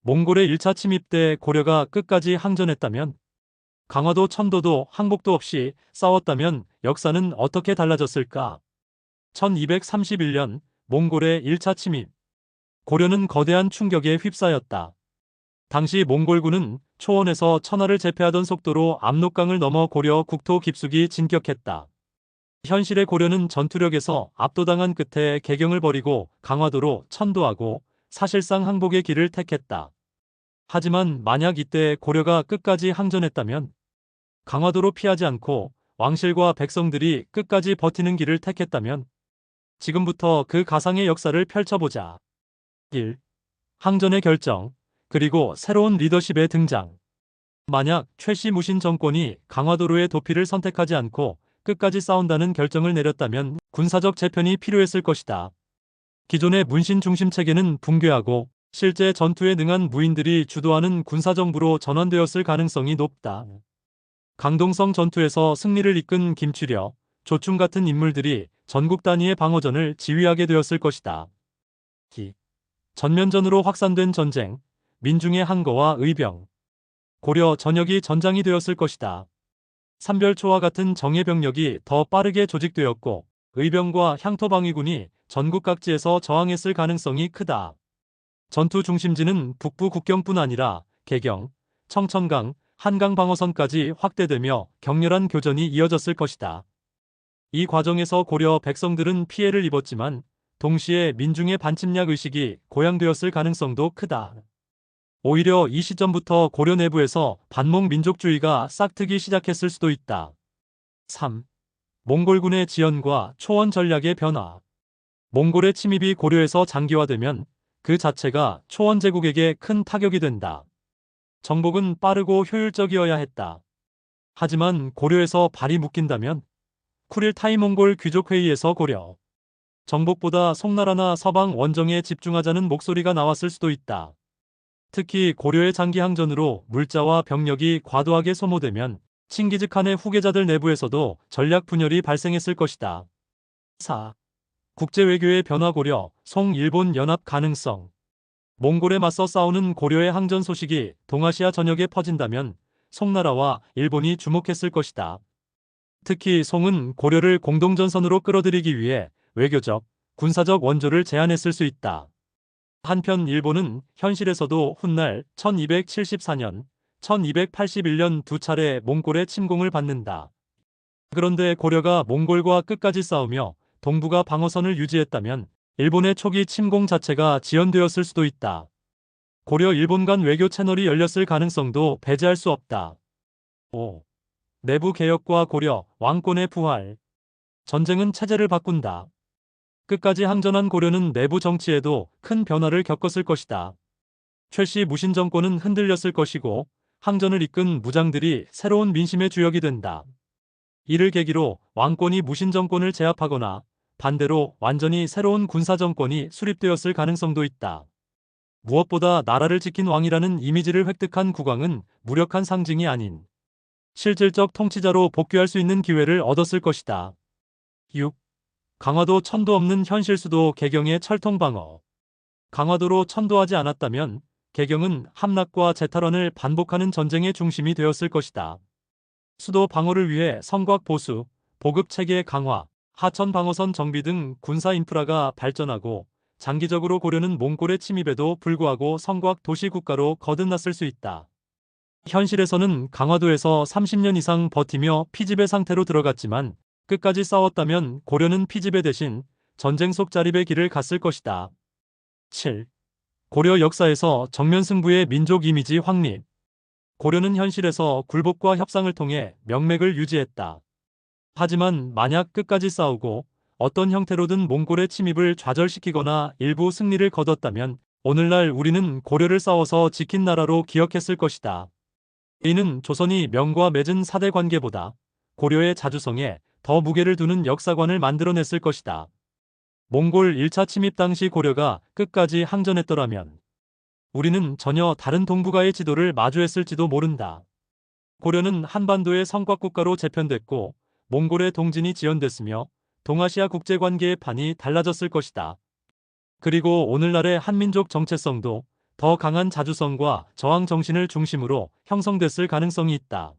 몽골의 1차 침입 때 고려가 끝까지 항전했다면, 강화도 천도도 항복도 없이 싸웠다면 역사는 어떻게 달라졌을까? 1231년 몽골의 1차 침입. 고려는 거대한 충격에 휩싸였다. 당시 몽골군은 초원에서 천하를 제패하던 속도로 압록강을 넘어 고려 국토 깊숙이 진격했다. 현실의 고려는 전투력에서 압도당한 끝에 개경을 버리고 강화도로 천도하고 사실상 항복의 길을 택했다. 하지만 만약 이때 고려가 끝까지 항전했다면, 강화도로 피하지 않고 왕실과 백성들이 끝까지 버티는 길을 택했다면, 지금부터 그 가상의 역사를 펼쳐보자. 1. 항전의 결정, 그리고 새로운 리더십의 등장. 만약 최씨 무신 정권이 강화도로의 도피를 선택하지 않고 끝까지 싸운다는 결정을 내렸다면 군사적 재편이 필요했을 것이다. 기존의 문신 중심 체계는 붕괴하고 실제 전투에 능한 무인들이 주도하는 군사정부로 전환되었을 가능성이 높다. 강동성 전투에서 승리를 이끈 김추려, 조충 같은 인물들이 전국 단위의 방어전을 지휘하게 되었을 것이다. 전면전으로 확산된 전쟁, 민중의 항거와 의병. 고려 전역이 전장이 되었을 것이다. 삼별초와 같은 정예 병력이 더 빠르게 조직되었고 의병과 향토방위군이 전국 각지에서 저항했을 가능성이 크다. 전투 중심지는 북부 국경뿐 아니라 개경, 청천강, 한강 방어선까지 확대되며 격렬한 교전이 이어졌을 것이다. 이 과정에서 고려 백성들은 피해를 입었지만 동시에 민중의 반침략 의식이 고양되었을 가능성도 크다. 오히려 이 시점부터 고려 내부에서 반몽 민족주의가 싹트기 시작했을 수도 있다. 3. 몽골군의 지연과 초원 전략의 변화. 몽골의 침입이 고려에서 장기화되면 그 자체가 초원 제국에게 큰 타격이 된다. 정복은 빠르고 효율적이어야 했다. 하지만 고려에서 발이 묶인다면, 쿠릴타이 몽골 귀족회의에서 고려 정복보다 송나라나 서방 원정에 집중하자는 목소리가 나왔을 수도 있다. 특히 고려의 장기 항전으로 물자와 병력이 과도하게 소모되면 칭기즈칸의 후계자들 내부에서도 전략 분열이 발생했을 것이다. 4. 국제외교의 변화. 고려, 송 일본 연합 가능성. 몽골에 맞서 싸우는 고려의 항전 소식이 동아시아 전역에 퍼진다면 송나라와 일본이 주목했을 것이다. 특히 송은 고려를 공동전선으로 끌어들이기 위해 외교적, 군사적 원조를 제안했을 수 있다. 한편 일본은 현실에서도 훗날 1274년, 1281년 두 차례 몽골의 침공을 받는다. 그런데 고려가 몽골과 끝까지 싸우며 동북아 방어선을 유지했다면 일본의 초기 침공 자체가 지연되었을 수도 있다. 고려 일본 간 외교 채널이 열렸을 가능성도 배제할 수 없다. 5. 내부 개혁과 고려 왕권의 부활. 전쟁은 체제를 바꾼다. 끝까지 항전한 고려는 내부 정치에도 큰 변화를 겪었을 것이다. 최씨 무신 정권은 흔들렸을 것이고 항전을 이끈 무장들이 새로운 민심의 주역이 된다. 이를 계기로 왕권이 무신 정권을 제압하거나 반대로 완전히 새로운 군사 정권이 수립되었을 가능성도 있다. 무엇보다 나라를 지킨 왕이라는 이미지를 획득한 국왕은 무력한 상징이 아닌 실질적 통치자로 복귀할 수 있는 기회를 얻었을 것이다. 6. 강화도 천도 없는 현실. 수도 개경의 철통 방어. 강화도로 천도하지 않았다면 개경은 함락과 재탈환을 반복하는 전쟁의 중심이 되었을 것이다. 수도 방어를 위해 성곽 보수, 보급 체계 강화, 하천 방어선 정비 등 군사 인프라가 발전하고 장기적으로 고려는 몽골의 침입에도 불구하고 성곽 도시 국가로 거듭났을 수 있다. 현실에서는 강화도에서 30년 이상 버티며 피지배 상태로 들어갔지만 끝까지 싸웠다면 고려는 피지배 대신 전쟁 속 자립의 길을 갔을 것이다. 7. 고려 역사에서 정면 승부의 민족 이미지 확립. 고려는 현실에서 굴복과 협상을 통해 명맥을 유지했다. 하지만 만약 끝까지 싸우고 어떤 형태로든 몽골의 침입을 좌절시키거나 일부 승리를 거뒀다면 오늘날 우리는 고려를 싸워서 지킨 나라로 기억했을 것이다. 이는 조선이 명과 맺은 사대 관계보다 고려의 자주성에 더 무게를 두는 역사관을 만들어냈을 것이다. 몽골 1차 침입 당시 고려가 끝까지 항전했더라면 우리는 전혀 다른 동북아의 지도를 마주했을지도 모른다. 고려는 한반도의 성곽국가로 재편됐고 몽골의 동진이 지연됐으며 동아시아 국제관계의 판이 달라졌을 것이다. 그리고 오늘날의 한민족 정체성도 더 강한 자주성과 저항 정신을 중심으로 형성됐을 가능성이 있다.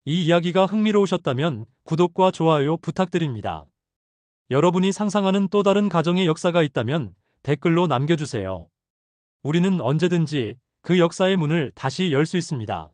이 이야기가 흥미로우셨다면 구독과 좋아요 부탁드립니다. 여러분이 상상하는 또 다른 가정의 역사가 있다면 댓글로 남겨주세요. 우리는 언제든지 그 역사의 문을 다시 열 수 있습니다.